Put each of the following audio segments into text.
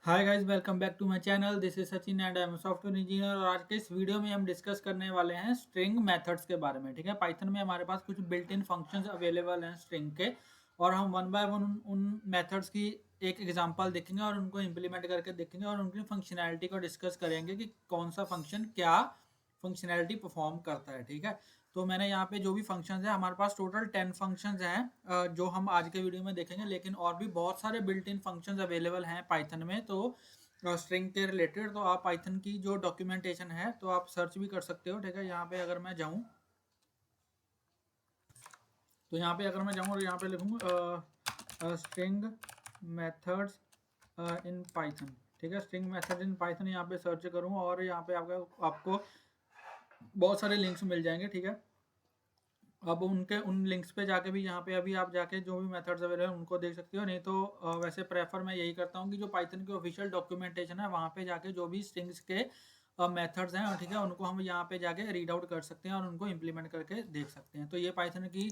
Hi guys, welcome back to my channel. This is Sachin and I am software engineer. और आज के इस video में हम डिस्कस करने वाले हैं स्ट्रिंग मेथड्स के बारे में। ठीक है, पाइथन में हमारे पास कुछ बिल्ट इन फंक्शंस अवेलेबल हैं स्ट्रिंग के, और हम वन बाय वन उन मेथड्स की एक एग्जांपल देखेंगे और उनको इम्प्लीमेंट करके देखेंगे और उनकी फंक्शनैलिटी को डिस्कस करेंगे कि कौन सा फंक्शन क्या फंक्शनैलिटी परफॉर्म करता है। ठीक है, तो मैंने यहाँ पे जो भी फंक्शंस है, हमारे पास टोटल 10 फंक्शंस हैं जो हम आज के वीडियो में देखेंगे, लेकिन और भी बहुत सारे बिल्ट इन फंक्शंस अवेलेबल हैं पाइथन में। तो स्ट्रिंग के रिलेटेड तो आप पाइथन की जो डॉक्यूमेंटेशन है तो आप सर्च भी कर सकते हो। ठीक है, यहाँ पे अगर मैं जाऊँ तो यहाँ पे अगर मैं जाऊँ और यहाँ पे लिखूँ स्ट्रिंग मेथड्स इन पाइथन। ठीक है, स्ट्रिंग मेथड इन पाइथन यहाँ पे सर्च करूँ और यहाँ पे आपको बहुत सारे लिंक्स मिल जाएंगे। ठीक है, अब उनके उन लिंक्स पे जाके भी यहाँ पे अभी आप जाके जो भी मेथड्स अवेलेबल हैं उनको देख सकते हो। नहीं तो वैसे प्रेफर मैं यही करता हूँ कि जो पाइथन की ऑफिशियल डॉक्यूमेंटेशन है वहाँ पे जाके जो भी स्ट्रिंग्स के मेथड्स हैं, ठीक है, उनको हम यहाँ पे जाके रीड आउट कर सकते हैं और उनको इम्प्लीमेंट करके देख सकते हैं। तो ये पाइथन की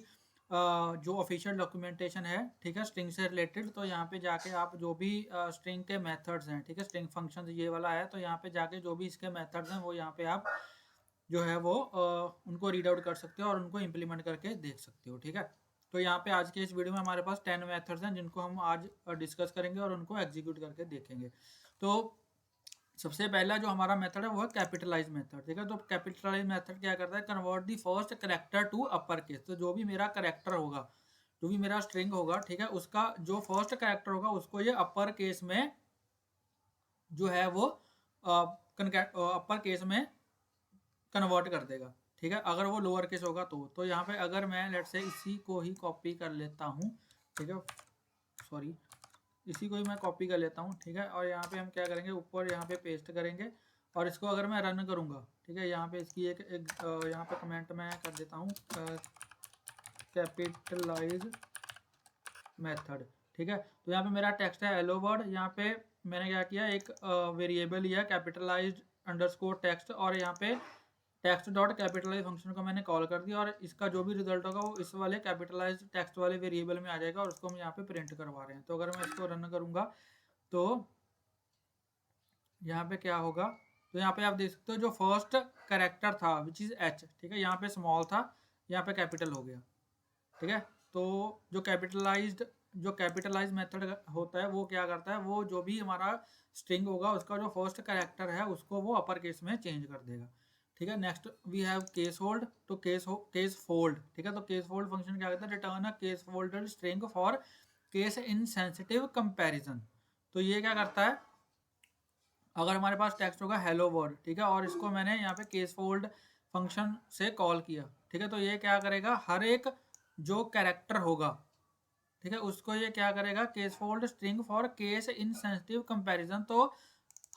जो ऑफिशियल डॉक्यूमेंटेशन है, ठीक है, स्ट्रिंग से रिलेटेड। तो यहाँ पे जाके आप जो भी स्ट्रिंग के मेथड्स हैं, ठीक है, स्ट्रिंग फंक्शन ये वाला है, तो यहाँ पे जाके जो भी इसके मेथड्स हैं वो यहाँ पे आप जो है वो उनको रीड आउट कर सकते हो और उनको इम्प्लीमेंट करके देख सकते हो। ठीक है, तो यहाँ पे आज के इस वीडियो में हमारे पास 10 मेथड्स हैं जिनको हम आज डिस्कस करेंगे और उनको एग्जीक्यूट करके देखेंगे। तो सबसे पहला जो हमारा मेथड है वो है कैपिटलाइज मेथड। ठीक है, तो कैपिटलाइज मेथड क्या करता है, convert the first character to upper case. तो जो भी मेरा करेक्टर होगा, जो भी मेरा स्ट्रिंग होगा, ठीक है, उसका जो फर्स्ट करेक्टर होगा उसको ये अपर केस में जो है वो अपर केस में कन्वर्ट कर देगा। ठीक है, अगर वो लोअर केस होगा तो यहाँ पे अगर मैं लेट से इसी को ही कॉपी कर लेता हूँ, ठीक है, सॉरी, इसी को ही मैं कॉपी कर लेता हूँ। ठीक है, और यहाँ पे हम क्या करेंगे, ऊपर यहाँ पे पेस्ट करेंगे और इसको अगर मैं रन करूँगा, ठीक है, यहाँ पे इसकी यहाँ पे कमेंट मैं कर देता हूँ कैपिटलाइज मेथड। ठीक है, तो यहाँ पे मेरा टेक्स्ट है हेलो वर्ड। यहाँ पे मैंने क्या किया, एक वेरिएबल लिया कैपिटलाइज्ड अंडरस्कोर टेक्स्ट, और यहाँ पे टेक्स्ट डॉट कैपिटलाइज फंक्शन को मैंने कॉल कर दिया, और इसका जो भी रिजल्ट होगा वो इस वाले कैपिटलाइज टेक्स्ट वाले वेरिएबल में आ जाएगा और उसको हम यहाँ पे प्रिंट करवा रहे हैं। तो अगर मैं इसको रन करूँगा तो यहाँ पे क्या होगा, तो यहाँ पे आप देख सकते हो जो फर्स्ट करेक्टर था विच इज़ एच, ठीक है, यहाँ पे स्मॉल था, यहाँ पे कैपिटल हो गया। ठीक है, तो जो कैपिटलाइज मेथड होता है वो क्या करता है, वो जो भी हमारा स्ट्रिंग होगा उसका जो फर्स्ट कैरेक्टर है उसको वो अपर केस में चेंज कर देगा। ठीक है, next we have case fold. तो केस फोल्ड, ठीक है, तो केस फोल्ड फंक्शन क्या करता है, return a case folded string for case insensitive comparison. तो ये क्या करता है, अगर हमारे पास टेक्स्ट होगा हेलो वर्ल्ड, ठीक है, और इसको मैंने यहाँ पे केस फोल्ड फंक्शन से कॉल किया, ठीक है, तो ये क्या करेगा, हर एक जो कैरेक्टर होगा, ठीक है, उसको ये क्या करेगा, case fold string for case insensitive comparison. तो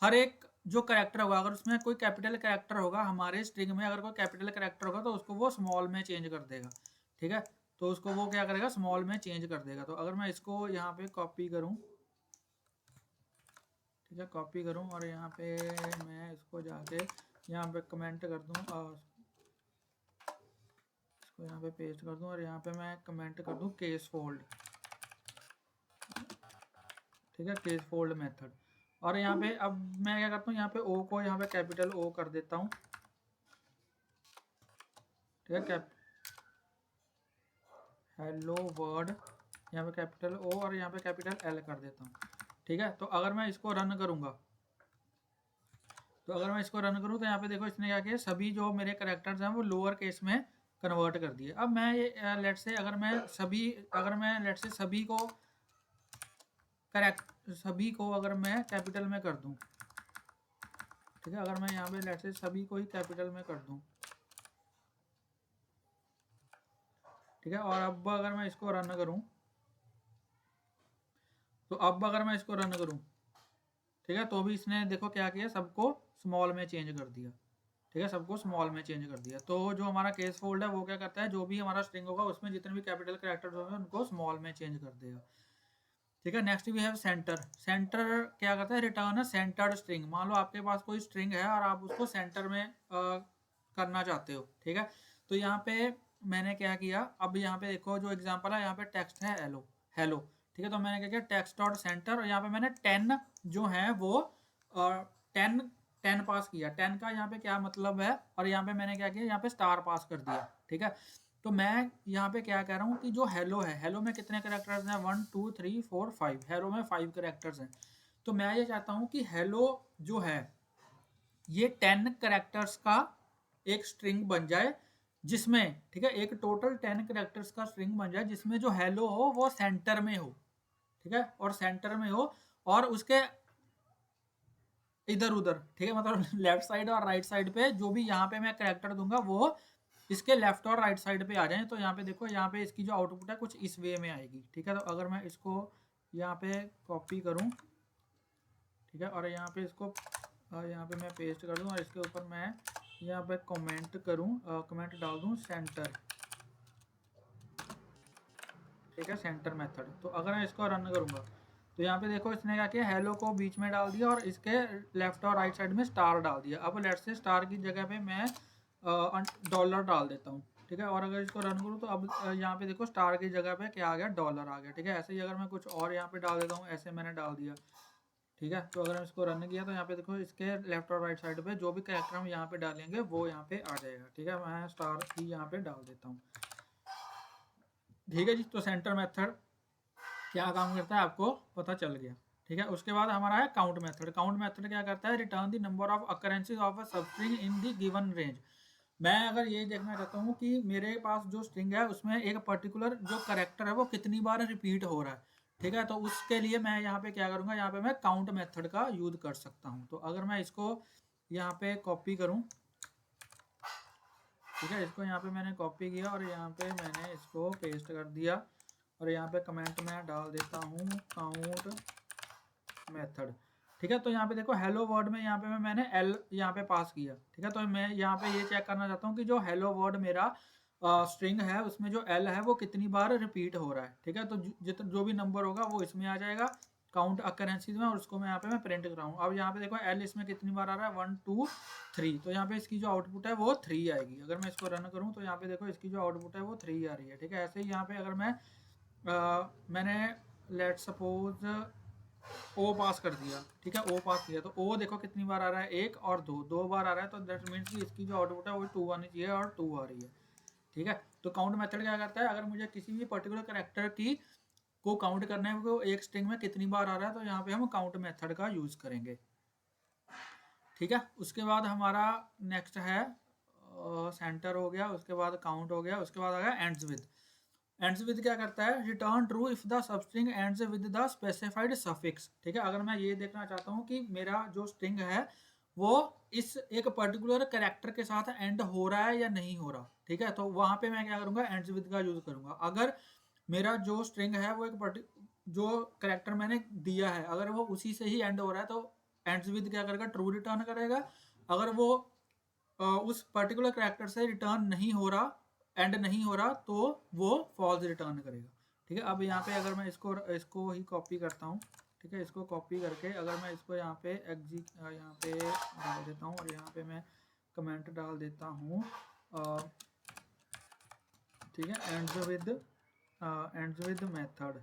हर एक जो कैरेक्टर होगा, अगर उसमें कोई कैपिटल कैरेक्टर होगा, हमारे स्ट्रिंग में अगर कोई कैपिटल कैरेक्टर होगा तो उसको वो स्मॉल में चेंज कर देगा। ठीक है, तो उसको वो क्या करेगा, स्मॉल में चेंज कर देगा। तो अगर मैं इसको यहाँ पे कॉपी करूँ, ठीक है, कॉपी करूँ और यहाँ पे मैं इसको जाके यहाँ पे कमेंट कर दूँ और इसको यहाँ पे पेस्ट कर दूँ और यहाँ पे मैं कमेंट कर दूँ केस फोल्ड। ठीक है, केस फोल्ड मेथड। और यहाँ पे अब मैं क्या करता हूँ, यहाँ पे ओ को यहाँ पे कैपिटल ओ कर देता हूँ। ठीक है, कैप हेलो वर्ड, यहाँ पे कैपिटल ओ और यहाँ पे कैपिटल एल कर देता हूँ। ठीक है, तो अगर मैं इसको रन करूँगा, तो अगर मैं इसको रन करूँ तो यहाँ पे देखो इसने क्या किया, सभी जो मेरे करेक्टर्स हैं वो लोअर केस में कन्वर्ट कर दिए। अब मैं ये लेट से अगर मैं लेट से सभी को अगर मैं कैपिटल में कर दूँ, ठीक है, अगर मैं यहाँ पे लेट से सभी को ही कैपिटल में कर दूँ, ठीक है, और अब अगर मैं इसको रन करूँ, तो अब अगर मैं इसको रन करूँ, ठीक है, तो भी इसने देखो क्या किया, सबको स्मॉल में चेंज कर दिया। ठीक है, सबको स्मॉल में चेंज कर दिया। तो जो हमारा केस फोल्ड है वो क्या करता है, जो भी हमारा स्ट्रिंग होगा उसमें जितने भी कैपिटल कैरेक्टर्स होंगे उनको स्मॉल में चेंज कर देगा। ठीक है, next we have centre. Centre क्या करता है, रिटर्न अ सेंटर्ड स्ट्रिंग। मान लो आपके पास कोई स्ट्रिंग है और आप उसको सेंटर में करना चाहते हो। ठीक है, तो यहाँ पे मैंने क्या किया, अब यहाँ पे देखो जो एग्जांपल है, यहाँ पे टेक्स्ट है हेलो हेलो। ठीक है। तो मैंने क्या किया, टेक्स्ट डॉट सेंटर, और यहाँ पे मैंने 10 जो है वो 10 10 पास किया। 10 का यहाँ पे क्या मतलब है, और यहाँ पे मैंने क्या किया, यहाँ पे स्टार पास कर दिया। ठीक है। तो मैं यहाँ पे क्या कह रहा हूँ कि जो हेलो है, हेलो में कितने करेक्टर्स हैं, 1 2 3 4 5, हेलो में 5 करेक्टर्स हैं। तो मैं ये चाहता हूँ कि हेलो जो है ये 10 करेक्टर्स का एक स्ट्रिंग बन जाए, जिसमें, ठीक है, एक टोटल 10 करेक्टर्स का स्ट्रिंग बन जाए जिसमें जो हेलो हो वो सेंटर में हो। ठीक है, और सेंटर में हो, और उसके इधर उधर, ठीक है, मतलब लेफ्ट साइड और राइट साइड पे जो भी यहाँ पे मैं करेक्टर दूंगा वो इसके लेफ्ट और राइट साइड पे आ जाए। तो यहाँ पे देखो, यहाँ पे इसकी जो आउटपुट है कुछ इस वे में आएगी। ठीक है। तो अगर मैं इसको यहाँ पे कॉपी करूँ, ठीक है, और यहाँ पे इसको यहाँ पे मैं पेस्ट कर दूँ, और इसके ऊपर मैं यहाँ पे कमेंट करूँ, कमेंट डाल दूँ सेंटर। ठीक है, सेंटर मेथड। तो अगर मैं इसको रन करूँगा तो यहाँ पे देखो इसने क्या किया, हेलो को बीच में डाल दिया और इसके लेफ्ट और राइट साइड में स्टार डाल दिया। अब लेट्स से स्टार की जगह पे मैं डॉलर डाल देता हूँ। ठीक है, और अगर इसको रन करूँ तो अब यहाँ पे देखो स्टार की जगह पे क्या आ गया, डॉलर आ गया। ठीक है, ऐसे ही अगर मैं कुछ और यहाँ पे डाल देता हूँ, ऐसे मैंने डाल दिया। ठीक है, तो अगर मैं इसको रन किया तो यहाँ पे देखो इसके लेफ्ट और राइट साइड पे जो भी कैरेक्टर हम यहाँ पे डालेंगे वो यहाँ पे आ जाएगा। ठीक है, मैं स्टार ही यहाँ पे डाल देता हूँ। ठीक है जी, तो सेंटर मेथड क्या काम करता है आपको पता चल गया। ठीक है, उसके बाद हमारा है काउंट मेथड। काउंट मेथड क्या करता है, return the number of occurrences of a substring in the given range. मैं अगर ये देखना चाहता हूँ कि मेरे पास जो स्ट्रिंग है उसमें एक पर्टिकुलर जो करेक्टर है वो कितनी बार रिपीट हो रहा है। ठीक है, तो उसके लिए मैं यहाँ पे क्या करूँगा, यहाँ पे मैं काउंट मेथड का यूज कर सकता हूँ। तो अगर मैं इसको यहाँ पे कॉपी करूँ, ठीक है, इसको यहाँ पे मैंने कॉपी किया और यहाँ पे मैंने इसको पेस्ट कर दिया, और यहाँ पे कमेंट में डाल देता हूँ काउंट मेथड। ठीक है, तो यहाँ पे देखो हेलो वर्ड में यहाँ पे मैंने एल यहाँ पे पास किया। ठीक है, तो मैं यहाँ पे ये चेक करना चाहता हूँ कि जो हेलो वर्ड मेरा स्ट्रिंग है उसमें जो एल है वो कितनी बार रिपीट हो रहा है। ठीक है, तो जो भी नंबर होगा वो इसमें आ जाएगा काउंट अकरेंसीज में, और उसको मैं यहाँ पे मैं प्रिंट कराऊँ। अब यहाँ पे देखो एल इसमें कितनी बार आ रहा है, 1 2 3, तो यहाँ पे इसकी जो आउटपुट है वो 3 आएगी। अगर मैं इसको रन करूँ तो यहाँ पे देखो इसकी जो आउटपुट है वो 3 आ रही है। ठीक है, ऐसे ही यहाँ पे अगर मैं मैंने लेट सपोज ओ पास कर दिया। ठीक है, ओ पास किया तो ओ देखो कितनी बार आ रहा है, 1 और 2, 2 बार आ रहा है, तो दैट मीन्स कि इसकी जो आउटपुट है वो 2 आनी चाहिए, और 2 आ रही है। ठीक है, तो काउंट मेथड क्या करता है, अगर मुझे किसी भी पर्टिकुलर कैरेक्टर की को काउंट करना है वो एक स्ट्रिंग में कितनी बार आ रहा है, तो यहाँ पे हम काउंट मेथड का यूज करेंगे। ठीक है, उसके बाद हमारा नेक्स्ट है सेंटर हो गया, उसके बाद काउंट हो गया, उसके बाद आ गया एंड्स विद। एंड्स विद क्या करता है, return true if the substring ends with the specified suffix. ठीक है, अगर मैं ये देखना चाहता हूँ कि मेरा जो स्ट्रिंग है वो इस एक पर्टिकुलर कैरेक्टर के साथ एंड हो रहा है या नहीं हो रहा। ठीक है, तो वहां पे मैं क्या करूंगा, एंड्स विद का यूज करूंगा। अगर मेरा जो स्ट्रिंग है वो एक जो कैरेक्टर मैंने दिया है अगर वो उसी से ही एंड हो रहा है तो एंड्स विद क्या करेगा, ट्रू रिटर्न करेगा। अगर वो उस पर्टिकुलर कैरेक्टर से रिटर्न नहीं हो रहा, एंड नहीं हो रहा, तो वो फॉल्स रिटर्न करेगा। ठीक है, अब यहाँ पे अगर मैं इसको ही कॉपी करता हूँ। ठीक है, इसको कॉपी करके अगर मैं इसको यहाँ पे यहाँ पे डाल देता हूँ, और यहाँ पे मैं कमेंट डाल देता हूँ, ठीक है, एंड्स विद मेथड।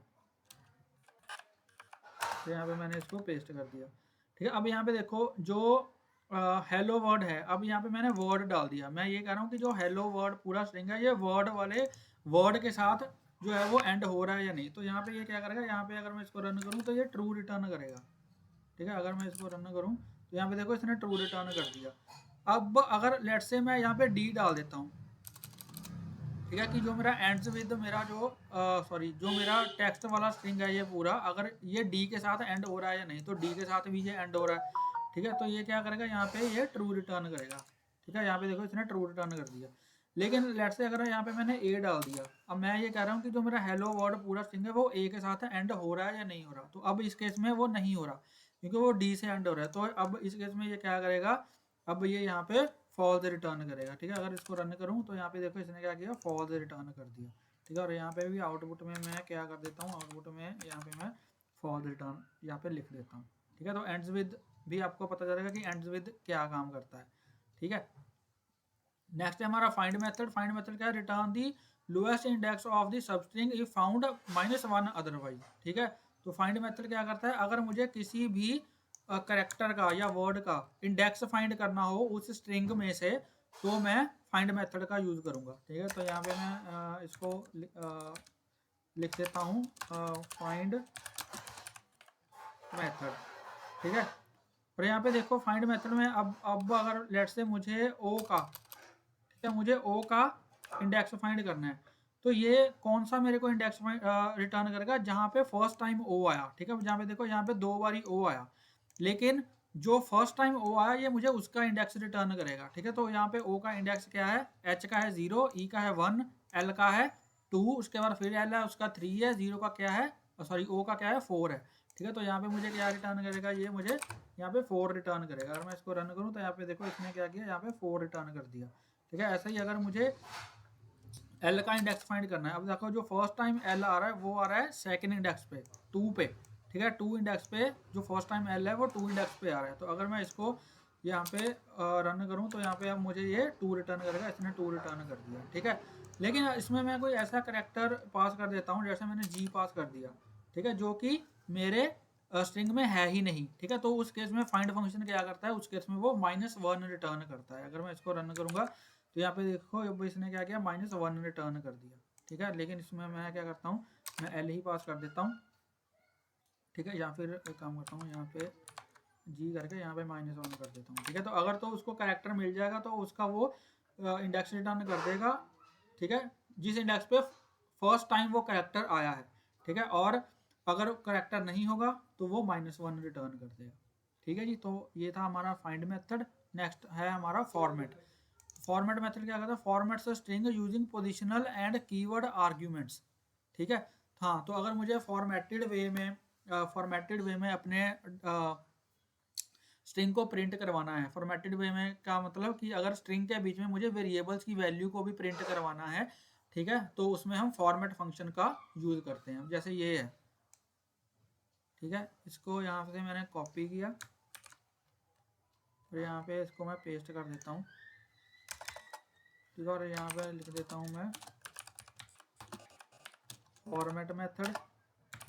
तो यहाँ पे मैंने इसको पेस्ट कर दिया। ठीक है, अब यहाँ पे देखो जो हेलो वर्ड है, अब यहाँ पे मैंने वर्ड डाल दिया। मैं ये कह रहा हूँ कि जो हेलो वर्ड पूरा स्ट्रिंग है ये वर्ड वाले वर्ड के साथ जो है वो एंड हो रहा है या नहीं। तो यहाँ पे ये क्या करेगा, यहाँ पे अगर मैं इसको रन करूँ तो ये ट्रू रिटर्न करेगा। ठीक है, अगर मैं इसको रन करूँ तो यहाँ पे देखो इसने ट्रू रिटर्न कर दिया। अब अगर लेट से मैं यहाँ पे डी डाल देता हूँ, ठीक है, कि जो मेरा एंड्स विद मेरा जो जो मेरा टेक्स्ट वाला स्ट्रिंग है ये पूरा अगर ये डी के साथ एंड हो रहा है या नहीं, तो डी के साथ भी ये एंड हो रहा है। ठीक है, तो ये क्या करेगा, यहाँ पे ये ट्रू रिटर्न करेगा। ठीक है, यहाँ पे देखो इसने ट्रू रिटर्न कर दिया। लेकिन लेट से अगर यहाँ पे मैंने ए डाल दिया, अब मैं ये कह रहा हूँ कि जो मेरा हेलो वर्ड पूरा स्ट्रिंग है वो ए के साथ एंड हो रहा है या नहीं हो रहा, तो अब इस केस में वो नहीं हो रहा क्योंकि वो डी से एंड हो रहा है। तो अब इस केस में ये क्या करेगा, अब ये यहाँ पे फॉल्स रिटर्न करेगा। ठीक है, अगर इसको रन करूँ तो यहाँ पे देखो इसने क्या किया, फॉल्स रिटर्न कर दिया। ठीक है, और यहाँ पे भी आउटपुट में मैं क्या कर देता हूँ, आउटपुट में यहाँ पे मैं फॉल्स रिटर्न यहाँ पे लिख देता हूँ। ठीक है, तो एंड्स विद भी आपको पता चलेगा कि एंड्स विद क्या काम करता है। ठीक है, नेक्स्ट है हमारा फाइंड मेथड। फाइंड मेथड क्या है, return the lowest index of the sub string if found -1 otherwise. ठीक है, तो फाइंड मेथड क्या करता है, अगर मुझे किसी भी करेक्टर का या वर्ड का इंडेक्स फाइंड करना हो उस स्ट्रिंग में से, तो मैं फाइंड मेथड का यूज़ करूँगा। ठीक है, तो यहाँ पे मैं इसको लिख देता हूँ फाइंड मेथड। ठीक है, और यहाँ पे देखो फाइंड मेथड में अब अगर लेट से मुझे ओ का, ठीक है, मुझे ओ का इंडेक्स फाइंड करना है, तो ये कौन सा मेरे को इंडेक्स रिटर्न करेगा, जहाँ पे फर्स्ट टाइम ओ आया। ठीक है, जहाँ पे देखो यहाँ पे 2 बारी ओ आया, लेकिन जो फर्स्ट टाइम ओ आया ये मुझे उसका इंडेक्स रिटर्न करेगा। ठीक है, तो यहाँ पे ओ का इंडेक्स क्या है, एच का है 0, ई का है 1, एल का है 2, उसके बाद फिर एल है उसका 3 है, 0 का क्या है, सॉरी ओ का क्या है 4 है। ठीक है, तो यहाँ पे मुझे क्या रिटर्न करेगा, ये मुझे यहाँ पे 4 रिटर्न करेगा। अगर मैं इसको रन करूँ तो यहाँ पे देखो इसने क्या किया, यहाँ पे 4 रिटर्न कर दिया। ठीक है, ऐसा ही अगर मुझे एल का इंडेक्स फाइंड करना है, अब देखो जो फर्स्ट टाइम एल आ रहा है वो आ रहा है सेकंड इंडेक्स पे 2 पे। ठीक है, 2 इंडेक्स पे जो फर्स्ट टाइम एल है वो 2 इंडेक्स पे आ रहा है। तो अगर मैं इसको यहाँ पे रन करूँ तो यहाँ पे अब मुझे ये 2 रिटर्न करेगा, इसने 2 रिटर्न कर दिया। ठीक है, लेकिन इसमें मैं कोई ऐसा करेक्टर पास कर देता हूँ, जैसे मैंने जी पास कर दिया, ठीक है, जो कि मेरे स्ट्रिंग में है ही नहीं। ठीक है, तो उस केस में फाइंड फंक्शन क्या करता है, उस केस में वो -1 रिटर्न करता है। अगर मैं इसको रन करूँगा तो यहाँ पे देखो अब इसने क्या किया, -1 रिटर्न कर दिया। ठीक है, लेकिन इसमें मैं क्या करता हूँ, मैं एल ही पास कर देता हूँ। ठीक है, या फिर एक काम करता हूँ, यहाँ पे जी करके यहाँ पे -1 कर देता हूँ। ठीक है, तो अगर तो उसको कैरेक्टर मिल जाएगा तो उसका वो इंडेक्स रिटर्न कर देगा। ठीक है, जिस इंडेक्स पे फर्स्ट टाइम वो कैरेक्टर आया है। ठीक है, और अगर कैरेक्टर नहीं होगा तो वो -1 रिटर्न कर देगा। ठीक है जी, तो ये था हमारा फाइंड मेथड। नेक्स्ट है हमारा फॉर्मेट। फॉर्मेट मेथड क्या करता है, formats string using positional and keyword arguments. ठीक है, हाँ, तो अगर मुझे फॉर्मेटेड वे में अपने स्ट्रिंग को प्रिंट करवाना है, फॉर्मेटेड वे में का मतलब कि अगर स्ट्रिंग के बीच में मुझे वेरिएबल्स की वैल्यू को भी प्रिंट करवाना है, ठीक है, तो उसमें हम फॉर्मेट फंक्शन का यूज़ करते हैं, जैसे ये है। ठीक है, इसको यहाँ से मैंने कॉपी किया और यहाँ पे इसको मैं पेस्ट कर देता हूँ। ठीक है, और यहाँ पे लिख देता हूँ मैं फॉर्मेट मेथड,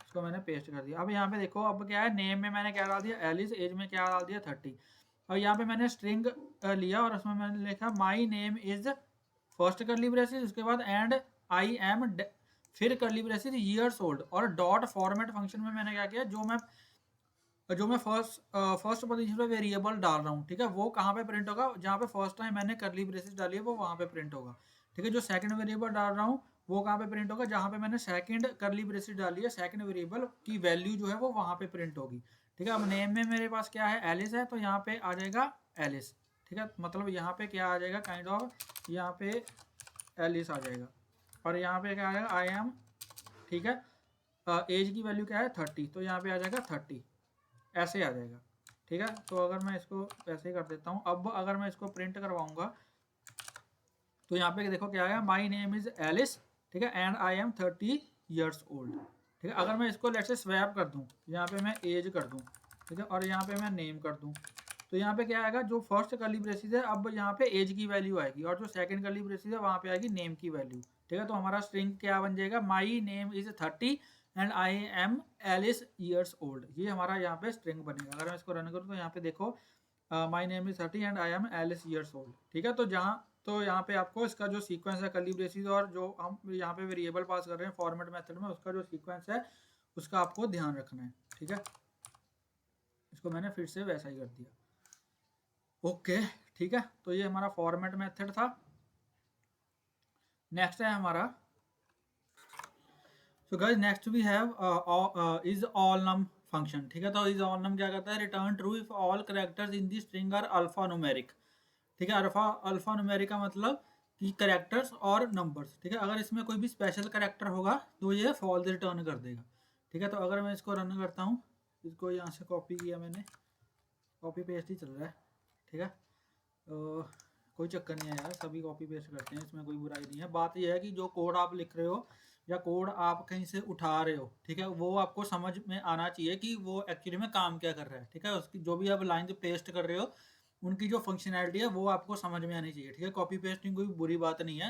इसको मैंने पेस्ट कर दिया। अब यहाँ पे देखो अब क्या है, नेम में मैंने क्या डाल दिया एलिस, एज में क्या डाल दिया 30। और यहाँ पे मैंने स्ट्रिंग लिया और उसमें मैंने लिखा माई नेम इज फर्स्ट करली ब्रेसेस, उसके बाद एंड आई एम, फिर करली ब्रेसेस ईयर्स ओल्ड, और डॉट फॉर्मेट फंक्शन में मैंने क्या किया, जो मैं फर्स्ट पोजीशन पे वेरिएबल डाल रहा हूँ, ठीक है, वो कहाँ पे प्रिंट होगा, जहाँ पे फर्स्ट टाइम मैंने करली ब्रेसेस डाली है वो वहाँ पे प्रिंट होगा। ठीक है, जो सेकंड वेरिएबल डाल रहा हूँ वो कहाँ पे प्रिंट होगा, जहाँ पे मैंने सेकंड करली ब्रेसेस डाली है, सेकंड वेरिएबल की वैल्यू जो है वो वहाँ पे प्रिंट होगी। ठीक है, अब नेम में मेरे पास क्या है, एलिस है, तो यहाँ पे आ जाएगा एलिस। ठीक है, मतलब यहाँ पे क्या आ जाएगा, काइंड ऑफ यहाँ पे एलिस आ जाएगा, और यहाँ पे क्या आएगा आई एम। ठीक है, एज की वैल्यू क्या है 30, तो यहाँ पे आ जाएगा 30, ऐसे आ जाएगा। ठीक है, तो अगर मैं इसको ऐसे ही कर देता हूँ, अब अगर मैं इसको प्रिंट करवाऊंगा तो यहाँ पे देखो क्या आया, माई नेम इज एलिस, ठीक है, and I M 30 years old. ठीक है, अगर मैं इसको लेट से स्वैप कर दूँ, यहाँ पे मैं एज कर दूँ, ठीक है, और यहाँ पे मैं नेम कर दूँ, तो यहाँ पे क्या आएगा, जो फर्स्ट कर्ली ब्रेसेस है अब यहाँ पे एज की वैल्यू आएगी, और जो सेकंड कर्ली ब्रेसेस है वहाँ पे आएगी नेम की वैल्यू। ठीक है, तो हमारा स्ट्रिंग क्या बन जाएगा, my name is 30 and I am Alice years old, ये हमारा यहाँ पे स्ट्रिंग बनेगा। अगर मैं इसको रन करूँ तो यहाँ पे देखो my name is 30 and I am Alice years old. ठीक है, तो यहाँ पे आपको इसका जो सीक्वेंस है कर्ली ब्रेसेस और जो हम यहाँ पे वेरिएबल पास कर रहे हैं फॉर्मेट मेथड में, उसका जो सीक्वेंस है उसका आपको ध्यान रखना है। ठीक है, इसको मैंने फिर से वैसा ही कर दिया। ओके, ठीक है, तो ये हमारा फॉर्मेट मेथड था। नेक्स्ट है हमारा, so guys next we have is all num function. ठीक है, तो इज ऑल नम क्या करता है, return true if all characters in the string are alphanumeric. ठीक है, अल्फा न्यूमेरिक का मतलब कि कैरेक्टर्स और नंबर्स। ठीक है, अगर इसमें कोई भी स्पेशल कैरेक्टर होगा तो ये फॉल्स रिटर्न कर देगा। ठीक है, तो अगर मैं इसको रन करता हूँ, इसको यहाँ से कॉपी किया मैंने, कॉपी पेस्ट ही चल रहा है। ठीक है, तो कोई चक्कर नहीं है यार, सभी कॉपी पेस्ट करते हैं, इसमें कोई बुराई नहीं है। बात यह है कि जो कोड आप लिख रहे हो या कोड आप कहीं से उठा रहे हो, ठीक है, वो आपको समझ में आना चाहिए कि वो एक्चुअली में काम क्या कर रहा है। ठीक है, उसकी जो भी आप लाइन पेस्ट कर रहे हो उनकी जो फंक्शनैलिटी है वो आपको समझ में आनी चाहिए। ठीक है, कॉपी पेस्टिंग कोई बुरी बात नहीं है,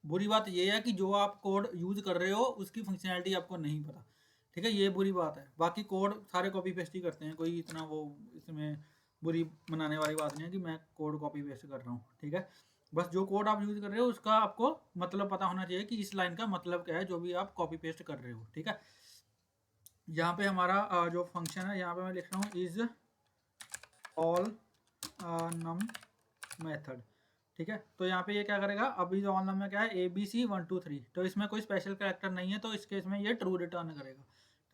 बुरी बात ये है कि जो आप कोड यूज़ कर रहे हो उसकी फंक्शनैलिटी आपको नहीं पता, ठीक है, ये बुरी बात है। बाकी कोड सारे कॉपी पेस्ट ही करते हैं, कोई इतना वो इसमें बुरी मनाने वाली बात नहीं है कि मैं कोड कॉपी पेस्ट कर रहा हूँ, ठीक है। बस जो कोड आप यूज़ कर रहे हो उसका आपको मतलब पता होना चाहिए कि इस लाइन का मतलब क्या है, जो भी आप कॉपी पेस्ट कर रहे हो, ठीक है। यहाँ पे हमारा जो फंक्शन है, यहाँ पे मैं लिख रहा हूँ इज ऑल नम मेथड, ठीक है। तो यहाँ पे ये क्या करेगा, अब इज ऑल नम में क्या है ABC 1 2 3, तो इसमें कोई स्पेशल कैरेक्टर नहीं है, तो इस केस में ये ट्रू रिटर्न करेगा।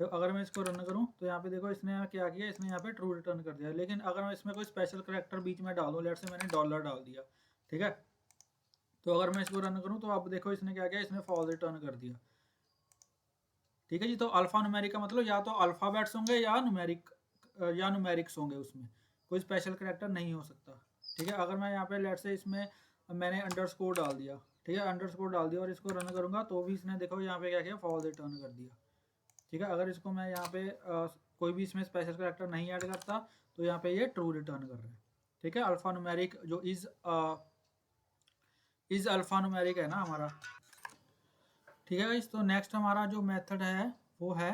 तो अगर मैं इसको रन करूँ तो यहाँ पे देखो इसने क्या किया, इसने यहाँ पे ट्रू रिटर्न कर दिया। लेकिन अगर मैं इसमें कोई स्पेशल कैरेक्टर बीच में डाल दूँ, लेट से मैंने डॉलर डाल दिया, ठीक है, तो अगर मैं इसको रन करूँ तो अब देखो इसने क्या किया, इसने फॉल्स रिटर्न कर दिया, ठीक है जी। तो अल्फा न्यूमेरिक का मतलब या तो अल्फाबेट्स होंगे या न्यूमेरिक्स होंगे, उसमें कोई स्पेशल कैरेक्टर नहीं हो सकता, ठीक है। अगर मैं यहाँ पे लेट से इसमें मैंने अंडरस्कोर डाल दिया, ठीक है, अंडरस्कोर डाल दिया और इसको रन करूँगा तो भी इसने देखो यहाँ पे क्या किया, फॉल्स रिटर्न कर दिया, ठीक है। अगर इसको मैं यहाँ पे कोई भी इसमें स्पेशल कैरेक्टर नहीं ऐड करता तो यहाँ पे ये ट्रू रिटर्न कर रहा है, ठीक है। अल्फा न्यूमेरिक जो इज अल्फा न्यूमेरिक है ना हमारा, ठीक है गाइस। तो नेक्स्ट हमारा जो मेथड है वो है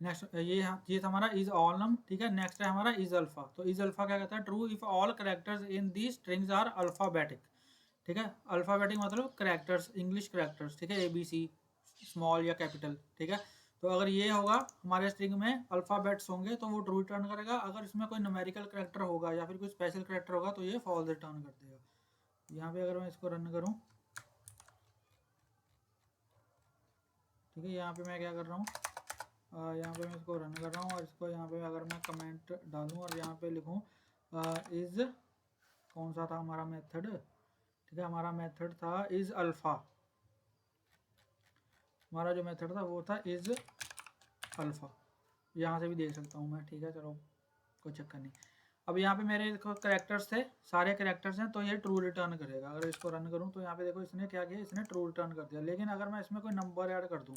नेक्स्ट ये हमारा इज ऑल नम, ठीक है। नेक्स्ट है हमारा इज अल्फा। तो इज अल्फा क्या कहता है, true if all characters in the strings are alphabetic, ठीक है। अल्फाबेटिक मतलब करेक्टर्स, इंग्लिश करेक्टर्स, ठीक है, ABC स्मॉल या कैपिटल, ठीक है। तो अगर ये होगा हमारे स्ट्रिंग में अल्फाबेट्स होंगे तो वो ट्रू रिटर्न करेगा। अगर इसमें कोई न्यूमेरिकल करेक्टर होगा या फिर कोई स्पेशल करेक्टर होगा तो ये फॉल्स रिटर्न कर देगा। यहाँ पे अगर मैं इसको रन करूँ, ठीक है, यहाँ पे मैं क्या कर रहा हूँ, यहाँ पे मैं इसको रन कर रहा हूँ और इसको यहाँ पे अगर मैं कमेंट डालूँ और यहाँ पे लिखूँ इज, कौन सा था हमारा मेथड, ठीक है, हमारा मेथड था इज अल्फा, हमारा जो मेथड था वो था इज अल्फा, यहाँ से भी देख सकता हूँ मैं, ठीक है, चलो कोई चक्कर नहीं। अब यहाँ पे मेरे करेक्टर्स थे, सारे करेक्टर्स हैं, तो ये ट्रू रिटर्न करेगा। अगर इसको रन करूँ तो यहाँ पे देखो इसने क्या किया, इसने ट्रू रिटर्न कर दिया। लेकिन अगर मैं इसमें कोई नंबर ऐड कर दूँ,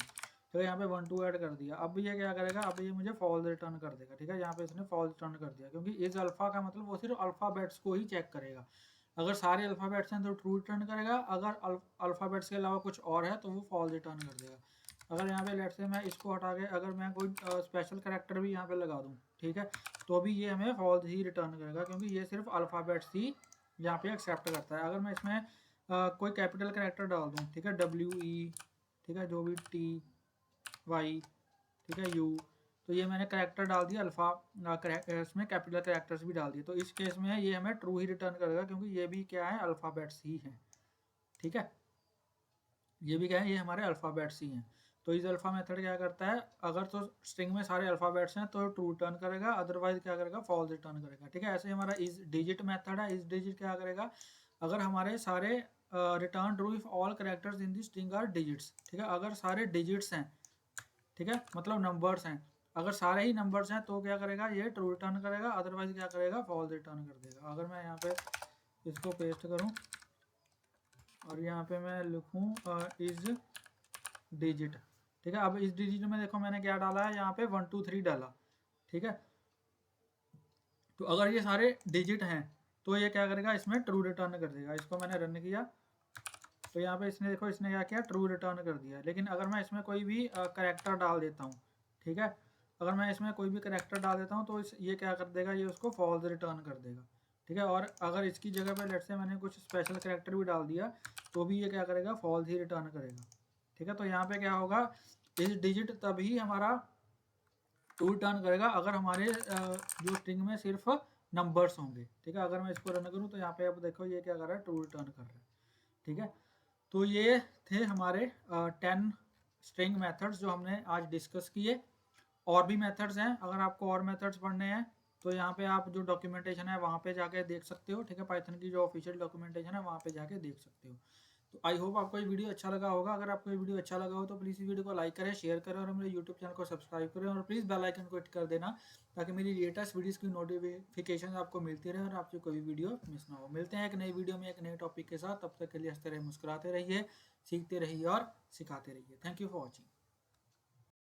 तो यहाँ पे 1 2 ऐड कर दिया, अब ये क्या करेगा, अब ये मुझे फॉल्स रिटर्न कर देगा, ठीक है। यहाँ पे इसने फॉल्स रिटर्न कर दिया, क्योंकि इज अल्फा का मतलब वो सिर्फ अल्फ़ाबेट्स को ही चेक करेगा। अगर सारे अल्फ़ाबेट्स हैं तो ट्रू रिटर्न करेगा, अगर अल्फ़ाबेट्स के अलावा कुछ और है तो वो फॉल्स रिटर्न कर देगा। अगर यहाँ पे लेट से मैं इसको हटा के अगर मैं कोई स्पेशल करेक्टर भी यहाँ पे लगा दूँ, ठीक है, तो भी ये हमें फॉल्स ही रिटर्न करेगा, क्योंकि ये सिर्फ अल्फ़ाबेट्स ही यहाँ पे एक्सेप्ट करता है। अगर मैं इसमें कोई कैपिटल करेक्टर डाल दूँ, ठीक है, WE, ठीक है, जो भी TY, ठीक है, U, तो ये मैंने करेक्टर डाल दिया अल्फ़ा, इसमें कैपिटल करेक्टर्स भी डाल दिए, तो इस केस में ये हमें ट्रू ही रिटर्न करेगा, क्योंकि ये भी क्या है, अल्फ़ाबेट्स ही हैं, ठीक है, ये भी क्या है, ये हमारे अल्फ़ाबेट्स ही हैं। तो इस अल्फ़ा मेथड क्या करता है, अगर तो स्ट्रिंग में सारे अल्फ़ाबेट्स हैं तो ट्रू रिटर्न करेगा, अदरवाइज क्या करेगा, फॉल्स रिटर्न करेगा, ठीक है। ऐसे हमारा इस डिजिट मेथड है, इस डिजिट क्या करेगा, अगर हमारे सारे return true if all characters in the string are digits, ठीक है, अगर सारे डिजिट्स हैं, ठीक है, मतलब नंबर्स हैं, अगर सारे ही नंबर्स हैं तो क्या करेगा, ये ट्रू रिटर्न करेगा, अदरवाइज क्या करेगा, फॉल्स रिटर्न कर देगा। अगर मैं यहाँ पे इसको पेस्ट करूँ और यहाँ पे मैं लिखूँ इज डिजिट, ठीक है, अब इस डिजिट में देखो मैंने क्या डाला है, यहाँ पे 1 2 3 डाला, ठीक है। तो अगर ये सारे डिजिट हैं तो ये क्या करेगा, इसमें ट्रू रिटर्न कर देगा। इसको मैंने रन किया तो यहाँ पे इसने देखो इसने क्या किया, ट्रू रिटर्न कर दिया। लेकिन अगर मैं इसमें कोई भी करेक्टर डाल देता हूँ, ठीक है, अगर मैं इसमें कोई भी करेक्टर डाल देता हूँ तो ये क्या कर देगा, ये उसको फॉल्स रिटर्न कर देगा, ठीक है। और अगर इसकी जगह पर लेट से मैंने कुछ स्पेशल करेक्टर भी डाल दिया तो भी ये क्या करेगा, फॉल्स ही रिटर्न करेगा, ठीक है। तो यहाँ पे क्या होगा, इस डिजिट तभी हमारा ट्रू रिटर्न करेगा अगर हमारे जो स्ट्रिंग में सिर्फ नंबर्स होंगे, ठीक है। अगर मैं इसको रन करूँ तो यहाँ पे अब देखो ये क्या कर रहा है, ट्रू रिटर्न कर रहा है, ठीक है। तो ये थे हमारे 10 स्ट्रिंग मेथड्स जो हमने आज डिस्कस किए। और भी मेथड्स हैं, अगर आपको और मेथड्स पढ़ने हैं तो यहाँ पे आप जो डॉक्यूमेंटेशन है वहाँ पे जाके देख सकते हो, ठीक है। पाइथन की जो ऑफिशियल डॉक्यूमेंटेशन है वहाँ पे जाके देख सकते हो। तो आई होप आपको ये वीडियो अच्छा लगा होगा। अगर आपको ये वीडियो अच्छा लगा हो तो प्लीज़ इस वीडियो को लाइक करें, शेयर करें और मेरे यूट्यूब चैनल को सब्सक्राइब करें और प्लीज़ बेल आइकन को हिट कर देना ताकि मेरी लेटेस्ट वीडियोज़ की नोटिफिकेशन आपको मिलती रहे और आपसे कोई भी वीडियो मिस ना हो। मिलते हैं एक नई वीडियो में एक नए टॉपिक के साथ, तब तक के लिए हंसते रहिए, मुस्कुराते रहिए, सीखते रहिए और सिखाते रहिए। Thank you for watching.